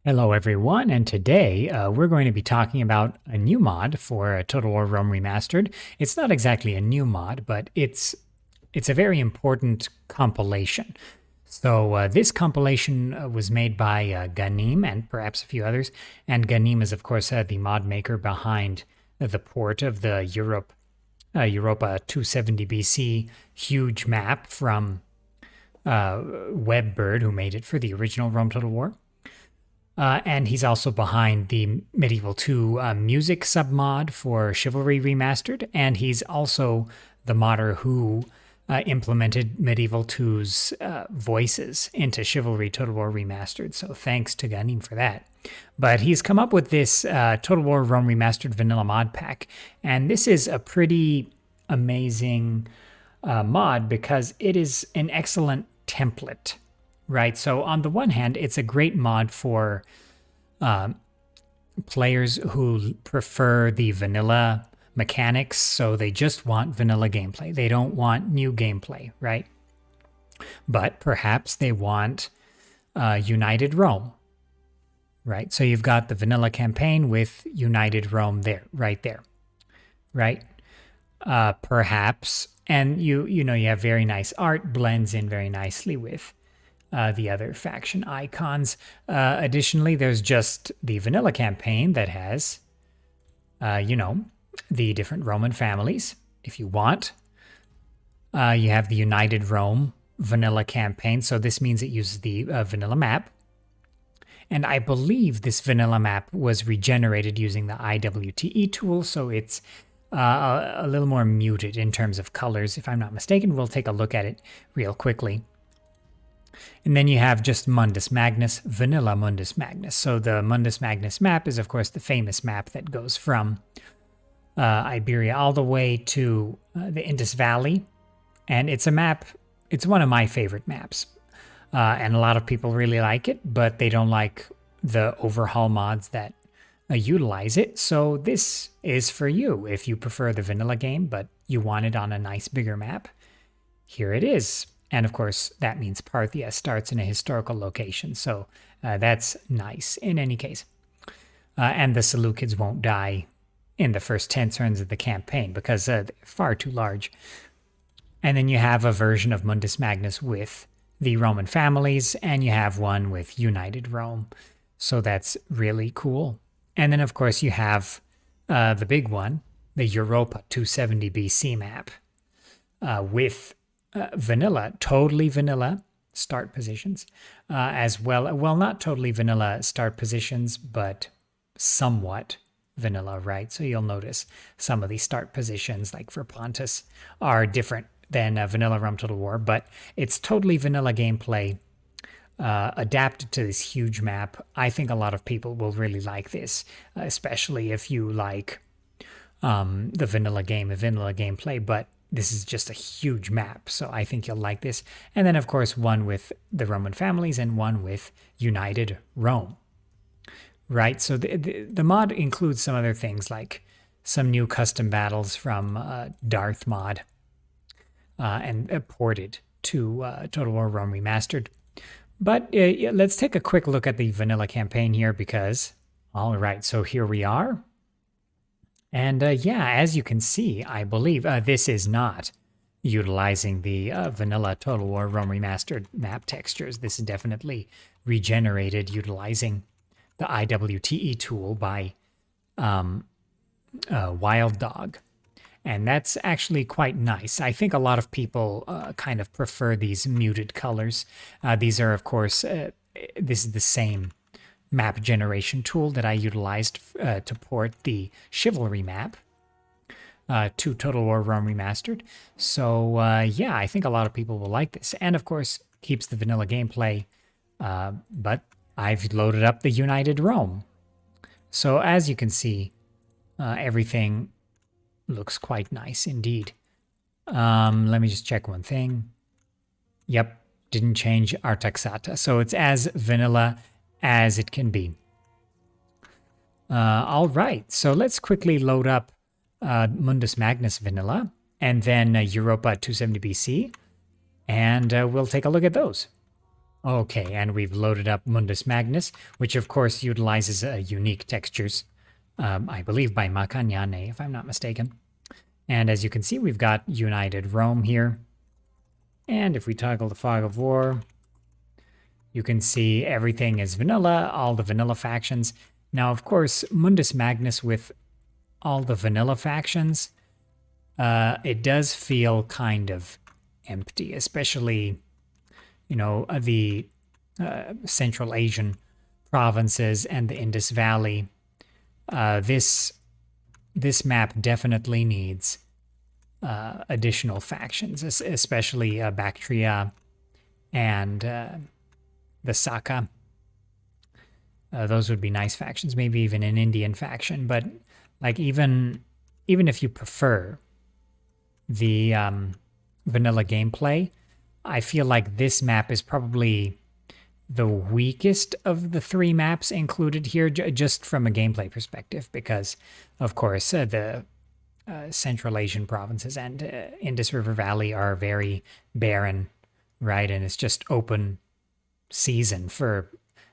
Hello everyone, and today we're going to be talking about a new mod for Total War Rome Remastered. It's not exactly a new mod, but it's a very important compilation. So this compilation was made by Ganim and perhaps a few others, and Ganim is of course the mod maker behind the port of the Europa 270 BC huge map from Webbird, who made it for the original Rome Total War. And he's also behind the Medieval 2 music submod for Chivalry Remastered, and he's also the modder who implemented Medieval 2's voices into Chivalry Total War Remastered, so thanks to Ganim for that. But he's come up with this Total War Rome Remastered Vanilla Modpack, and this is a pretty amazing mod because it is an excellent template. Right, so on the one hand, it's a great mod for players who prefer the vanilla mechanics, so they just want vanilla gameplay. They don't want new gameplay, right? But perhaps they want United Rome, right? So you've got the vanilla campaign with United Rome there, right there, right? Perhaps, and you have very nice art, blends in very nicely with the other faction icons. Additionally, there's just the vanilla campaign that has, the different Roman families, if you want. You have the United Rome vanilla campaign, so this means it uses the vanilla map. And I believe this vanilla map was regenerated using the IWTE tool, so it's a little more muted in terms of colors, if I'm not mistaken. We'll take a look at it real quickly. And then you have just Mundus Magnus, Vanilla Mundus Magnus. So the Mundus Magnus map is, of course, the famous map that goes from Iberia all the way to the Indus Valley. And it's a map, it's one of my favorite maps. And a lot of people really like it, but they don't like the overhaul mods that utilize it. So this is for you if you prefer the vanilla game, but you want it on a nice bigger map. Here it is. And of course, that means Parthia starts in a historical location, so that's nice in any case. And the Seleucids won't die in the first 10 turns of the campaign because they're far too large. And then you have a version of Mundus Magnus with the Roman families, and you have one with United Rome. So that's really cool. And then, of course, you have the big one, the Europa 270 BC map with vanilla, totally vanilla start positions, as well. Well, not totally vanilla start positions, but somewhat vanilla, right? So you'll notice some of these start positions, like for Pontus, are different than vanilla Rome Total War, but it's totally vanilla gameplay adapted to this huge map. I think a lot of people will really like this, especially if you like the vanilla gameplay, but this is just a huge map, so I think you'll like this. And then, of course, one with the Roman families and one with United Rome. Right, so the mod includes some other things, like some new custom battles from Darthmod and ported to Total War Rome Remastered. But let's take a quick look at the vanilla campaign here because, all right, so here we are. And yeah, as you can see, I believe this is not utilizing the vanilla Total War Rome Remastered map textures. This is definitely regenerated utilizing the IWTE tool by Wild Dog. And that's actually quite nice. I think a lot of people kind of prefer these muted colors. These are, of course, this is the same map generation tool that I utilized to port the Chivalry map to Total War Rome Remastered. So yeah, I think a lot of people will like this. And of course, keeps the vanilla gameplay, but I've loaded up the United Rome. So as you can see, everything looks quite nice indeed. Let me just check one thing. Yep, didn't change Artaxata. So it's as vanilla as it can be. All right, so let's quickly load up Mundus Magnus Vanilla and then Europa 270 BC, and we'll take a look at those. Okay, and we've loaded up Mundus Magnus, which of course utilizes unique textures, I believe by Macanyane, if I'm not mistaken. And as you can see, we've got United Rome here. And if we toggle the Fog of War, you can see everything is vanilla, all the vanilla factions. Now, of course, Mundus Magnus with all the vanilla factions, it does feel kind of empty, especially, the Central Asian provinces and the Indus Valley. This map definitely needs additional factions, especially Bactria and the Saka. Those would be nice factions, maybe even an Indian faction. But like even if you prefer the vanilla gameplay, I feel like this map is probably the weakest of the three maps included here, just from a gameplay perspective, because of course the Central Asian provinces and Indus River Valley are very barren, right? And it's just open season for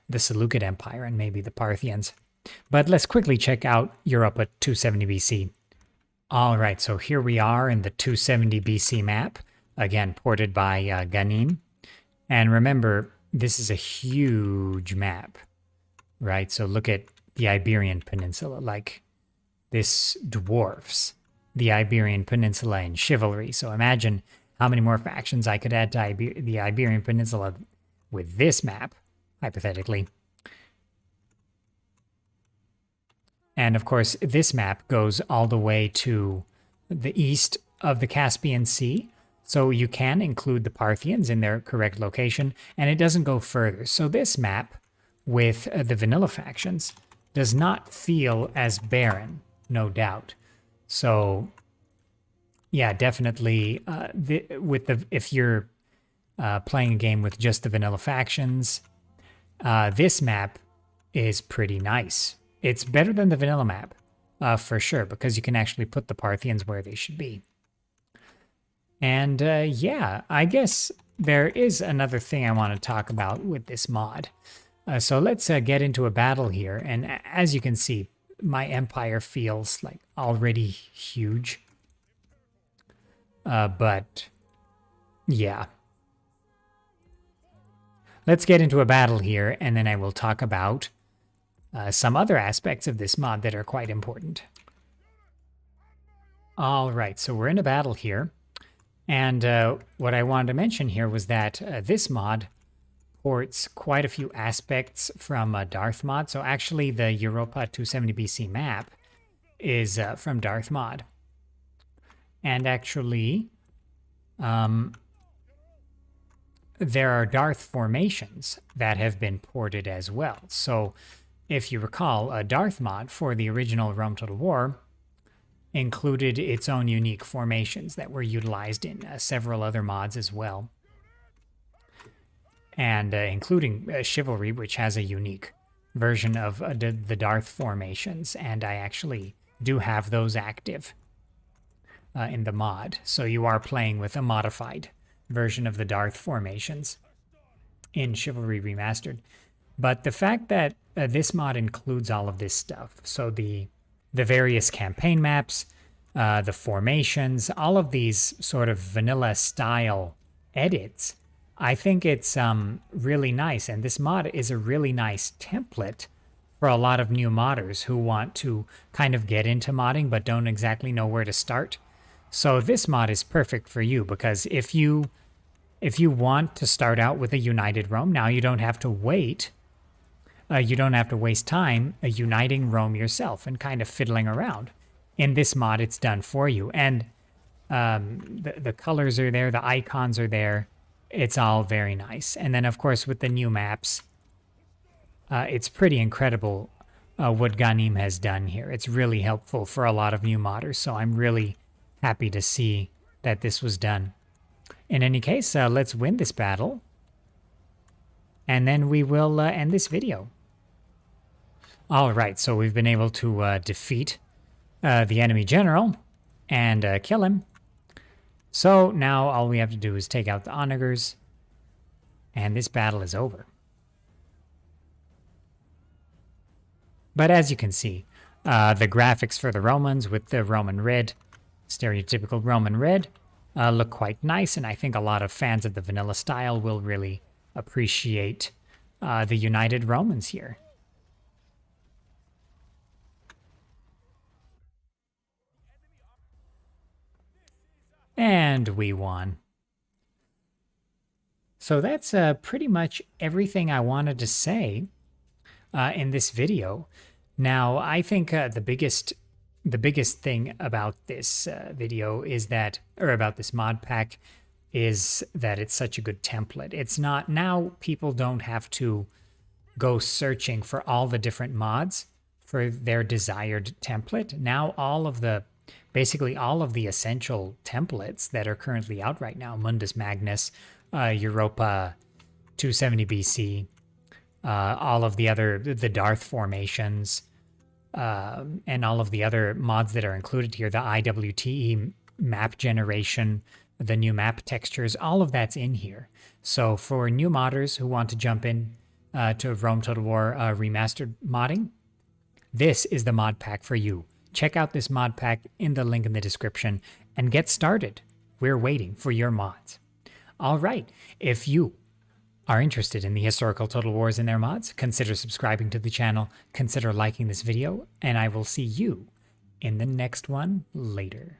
the Seleucid Empire and maybe the Parthians. But let's quickly check out Europa 270 BC. All right, so here we are in the 270 BC map, again ported by Ganim. And remember, this is a huge map, right? So look at the Iberian Peninsula, like this dwarfs the Iberian Peninsula in chivalry. So imagine how many more factions I could add to the Iberian Peninsula with this map, hypothetically. And of course, this map goes all the way to the east of the Caspian Sea. So you can include the Parthians in their correct location, and it doesn't go further. So this map with the vanilla factions does not feel as barren, no doubt. So yeah, definitely if you're playing a game with just the vanilla factions, this map is pretty nice. It's better than the vanilla map, for sure, because you can actually put the Parthians where they should be. And yeah, I guess there is another thing I want to talk about with this mod. So let's get into a battle here. And as you can see, my empire feels like already huge. But yeah. Let's get into a battle here, and then I will talk about some other aspects of this mod that are quite important. All right, so we're in a battle here. And what I wanted to mention here was that this mod ports quite a few aspects from Darthmod. So actually the Europa 270 BC map is from Darthmod. And actually, there are Darth formations that have been ported as well. So if you recall, Darthmod for the original Rome Total War included its own unique formations that were utilized in several other mods as well. And including Chivalry, which has a unique version of the Darth formations, and I actually do have those active in the mod. So you are playing with a modified version of the Darth formations in Chivalry Remastered. But the fact that this mod includes all of this stuff, so the various campaign maps, the formations, all of these sort of vanilla style edits, I think it's really nice. And this mod is a really nice template for a lot of new modders who want to kind of get into modding but don't exactly know where to start. So this mod is perfect for you, because if you want to start out with a United Rome, now you don't have to wait. You don't have to waste time uniting Rome yourself and kind of fiddling around. In this mod, it's done for you. And the colors are there, the icons are there. It's all very nice. And then, of course, with the new maps, it's pretty incredible what Ganim has done here. It's really helpful for a lot of new modders, so I'm really happy to see that this was done. In any case, let's win this battle, and then we will end this video. All right, so we've been able to defeat the enemy general and kill him. So now all we have to do is take out the onagers, and this battle is over. But as you can see, the graphics for the Romans with the Roman red, stereotypical Roman red, look quite nice, and I think a lot of fans of the vanilla style will really appreciate the United Romans here. And we won. So that's pretty much everything I wanted to say in this video. Now, I think the biggest thing about this video is that, or about this mod pack, is that it's such a good template. It's not, now people don't have to go searching for all the different mods for their desired template. Now basically all of the essential templates that are currently out right now, Mundus Magnus, Europa 270 BC, all of the Darth formations, and all of the other mods that are included here, the IWTE map generation, the new map textures, all of that's in here. So for new modders who want to jump in to Rome Total War Remastered modding, this is the mod pack for you. Check out this mod pack in the link in the description and get started. We're waiting for your mods. All right, if you are interested in the historical Total Wars and their mods, consider subscribing to the channel, consider liking this video, and I will see you in the next one later.